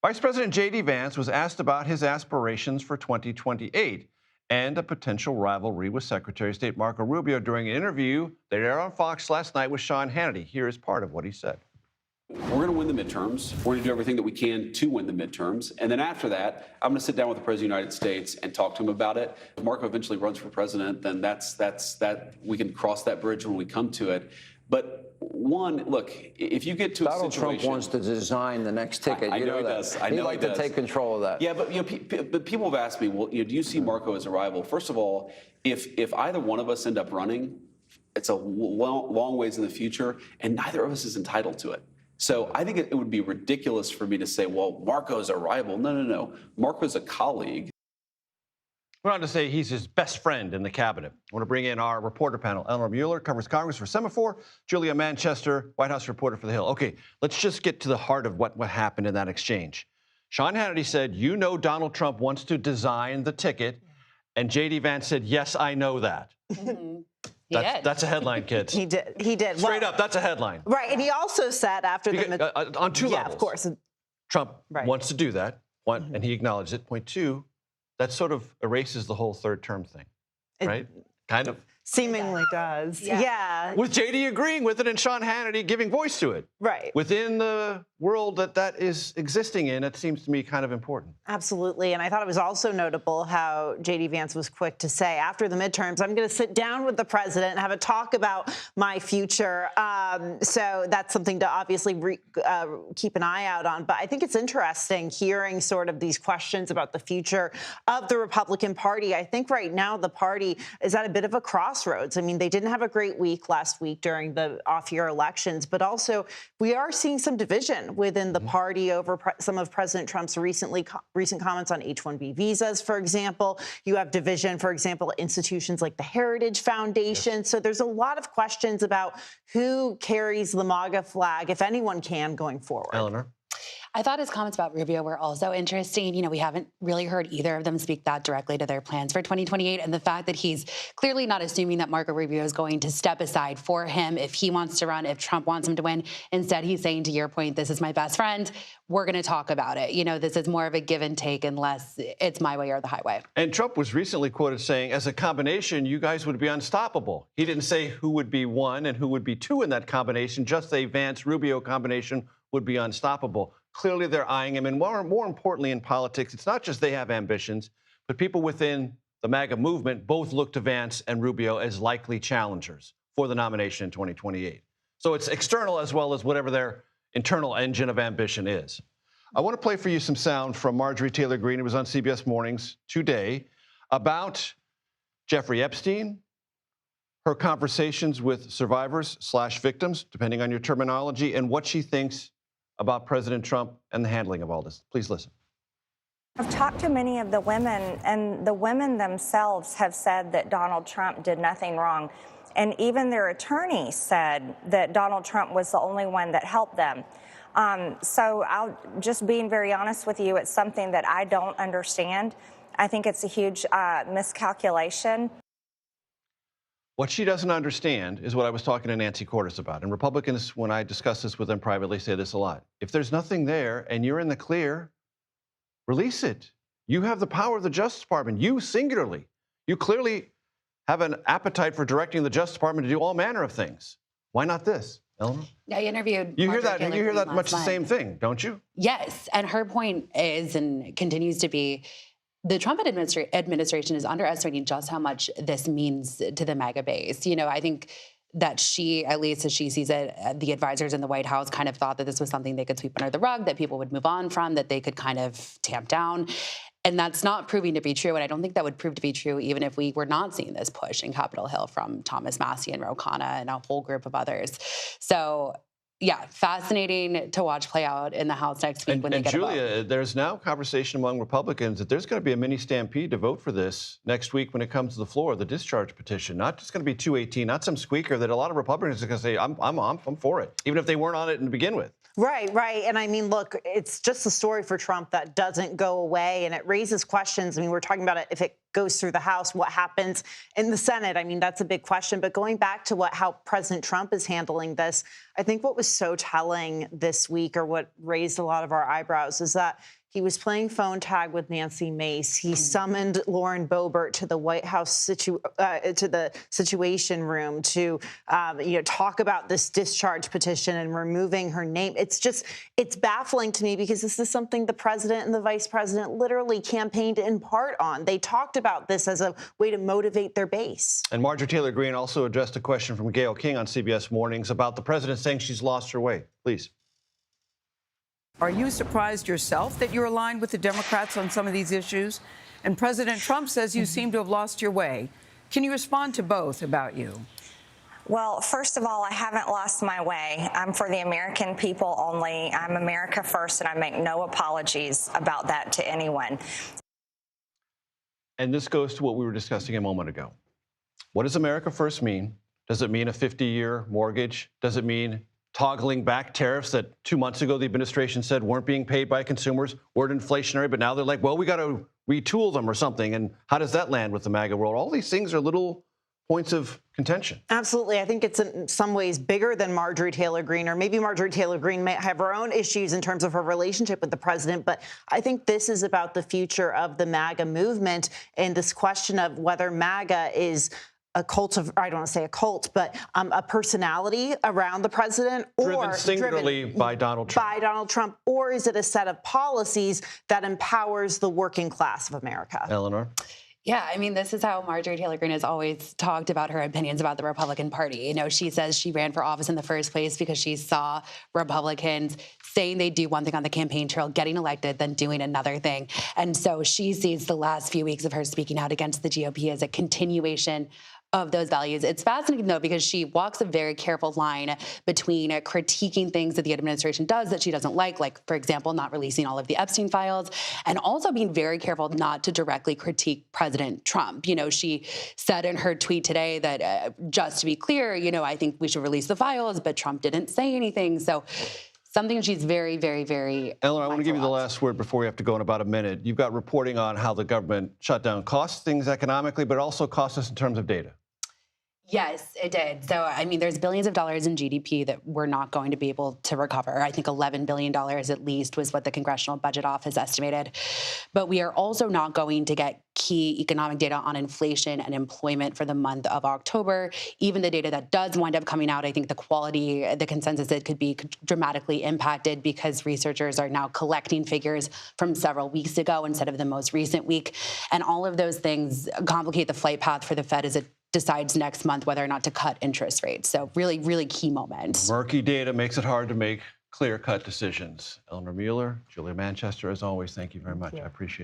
Vice President JD Vance was asked about his aspirations for 2028 and a potential rivalry with Secretary of State Marco Rubio during an interview that aired on Fox last night with Sean Hannity. Here is part of what he said. We're going to win the midterms. We're going to do everything that we can to win the midterms. And then after that, I'm going to sit down with the President of the United States and talk to him about it. If Marco eventually runs for president, then that's we can cross that bridge when we come to it. But one, look, if you get to Donald a situation... Trump wants to design the next ticket. I you know know he that. does. I know He'd like he to does. take control of that. Yeah, but but people have asked me, well, do you see Marco as a rival? First of all, if either one of us end up running, it's a long ways in the future, and neither of us is entitled to it. So I think it would be ridiculous for me to say, well, Marco's a rival. No. Marco's a colleague. Went on to say he's his best friend in the cabinet. I want to bring in our reporter panel. Eleanor Mueller covers Congress for Semafor. Julia Manchester, White House reporter for The Hill. Okay, let's just get to the heart of what happened in that exchange. Sean Hannity said, you know Donald Trump wants to design the ticket. And J.D. Vance said, yes, I know that. Mm-hmm. That's a headline, kids. He did. Straight up, that's a headline. Right, and he also said after on two levels. Yeah, of course. Trump wants to do that, and he acknowledged it. Point two, that sort of erases the whole third term thing, right? Kind of. Seemingly does. Yeah. With JD agreeing with it and Sean Hannity giving voice to it. Right. Within the world that is existing in, it seems to me kind of important. Absolutely. And I thought it was also notable how JD Vance was quick to say after the midterms, I'm going to sit down with the president and have a talk about my future. So that's something to obviously keep an eye out on. But I think it's interesting hearing sort of these questions about the future of the Republican Party. I think right now the party is at a bit of a crossroads. I mean, they didn't have a great week last week during the off-year elections, but also we are seeing some division within the party over some of President Trump's recent comments on H-1B visas, for example. You have division, for example, at institutions like the Heritage Foundation. Yes. So there's a lot of questions about who carries the MAGA flag, if anyone can, going forward. Eleanor? I thought his comments about Rubio were also interesting. You know, we haven't really heard either of them speak that directly to their plans for 2028. And the fact that he's clearly not assuming that Marco Rubio is going to step aside for him if he wants to run, if Trump wants him to win. Instead, he's saying, to your point, this is my best friend. We're going to talk about it. You know, this is more of a give and take unless it's my way or the highway. And Trump was recently quoted saying, as a combination, you guys would be unstoppable. He didn't say who would be one and who would be two in that combination, just a Vance-Rubio combination would be unstoppable. Clearly, they're eyeing him. And more importantly, in politics, it's not just they have ambitions, but people within the MAGA movement both look to Vance and Rubio as likely challengers for the nomination in 2028. So it's external as well as whatever their internal engine of ambition is. I want to play for you some sound from Marjorie Taylor Greene. It was on CBS Mornings today about Jeffrey Epstein, her conversations with survivors/victims, depending on your terminology, and what she thinks about President Trump and the handling of all this. Please listen. I've talked to many of the women, and the women themselves have said that Donald Trump did nothing wrong. And even their attorney said that Donald Trump was the only one that helped them. So I'll just being very honest with you, it's something that I don't understand. I think it's a huge miscalculation. What she doesn't understand is what I was talking to Nancy Cordes about. And Republicans, when I discuss this with them privately, say this a lot. If there's nothing there and you're in the clear, release it. You have the power of the Justice Department. You singularly. You clearly have an appetite for directing the Justice Department to do all manner of things. Why not this, Eleanor? I interviewed. You hear that much the same thing, don't you? Yes, and her point is and continues to be, the Trump administration is underestimating just how much this means to the MAGA base. You know, I think that she, at least as she sees it, the advisors in the White House kind of thought that this was something they could sweep under the rug, that people would move on from, that they could kind of tamp down. And that's not proving to be true. And I don't think that would prove to be true even if we were not seeing this push in Capitol Hill from Thomas Massie and Ro Khanna and a whole group of others. So, yeah, fascinating to watch play out in the House next week when they get a vote. And Julia, there's now conversation among Republicans that there's going to be a mini stampede to vote for this next week when it comes to the floor, the discharge petition. Not just going to be 218, not some squeaker that a lot of Republicans are going to say, I'm for it, even if they weren't on it to begin with. Right. And I mean, look, it's just a story for Trump that doesn't go away, and it raises questions. I mean, we're talking about it if it goes through the House, what happens in the Senate? I mean, that's a big question. But going back to how President Trump is handling this, I think what was so telling this week, or what raised a lot of our eyebrows, is that he was playing phone tag with Nancy Mace. He summoned Lauren Boebert to the White House to the Situation Room to talk about this discharge petition and removing her name. It's baffling to me, because this is something the president and the vice president literally campaigned in part on. They talked about this as a way to motivate their base. And Marjorie Taylor Greene also addressed a question from Gayle King on CBS Mornings about the president saying she's lost her way. Please. Are you surprised yourself that you're aligned with the Democrats on some of these issues? And President Trump says you seem to have lost your way. Can you respond to both about you? Well, first of all, I haven't lost my way. I'm for the American people only. I'm America first, and I make no apologies about that to anyone. And this goes to what we were discussing a moment ago. What does America first mean? Does it mean a 50-year mortgage? Does it mean toggling back tariffs that 2 months ago the administration said weren't being paid by consumers, weren't inflationary, but now they're like, well, we got to retool them or something? And how does that land with the MAGA world? All these things are little points of contention. Absolutely. I think it's in some ways bigger than Marjorie Taylor Greene, or maybe Marjorie Taylor Greene may have her own issues in terms of her relationship with the president. But I think this is about the future of the MAGA movement, and this question of whether MAGA is a cult of, I don't want to say a cult, but a personality around the president, or driven singularly by Donald Trump. By Donald Trump, or is it a set of policies that empowers the working class of America? Eleanor? Yeah, I mean, this is how Marjorie Taylor Greene has always talked about her opinions about the Republican Party. You know, she says she ran for office in the first place because she saw Republicans saying they do one thing on the campaign trail, getting elected, then doing another thing. And so she sees the last few weeks of her speaking out against the GOP as a continuation of those values. It's fascinating, though, because she walks a very careful line between critiquing things that the administration does that she doesn't like, for example, not releasing all of the Epstein files, and also being very careful not to directly critique President Trump. You know, she said in her tweet today that, just to be clear, you know, I think we should release the files, but Trump didn't say anything. So something she's very, very, very Eleanor, I want to give you the mindful of. last word before we have to go in about a minute. You've got reporting on how the government shutdown costs things economically, but also costs us in terms of data. Yes, it did. So, I mean, there's billions of dollars in GDP that we're not going to be able to recover. I think $11 billion at least was what the Congressional Budget Office estimated. But we are also not going to get key economic data on inflation and employment for the month of October. Even the data that does wind up coming out, I think the quality, the consensus, it could be dramatically impacted because researchers are now collecting figures from several weeks ago instead of the most recent week. And all of those things complicate the flight path for the Fed as it decides next month whether or not to cut interest rates. So really, really key moment. Murky data makes it hard to make clear-cut decisions. Eleanor Mueller, Julia Manchester, as always, thank you very much. I appreciate it.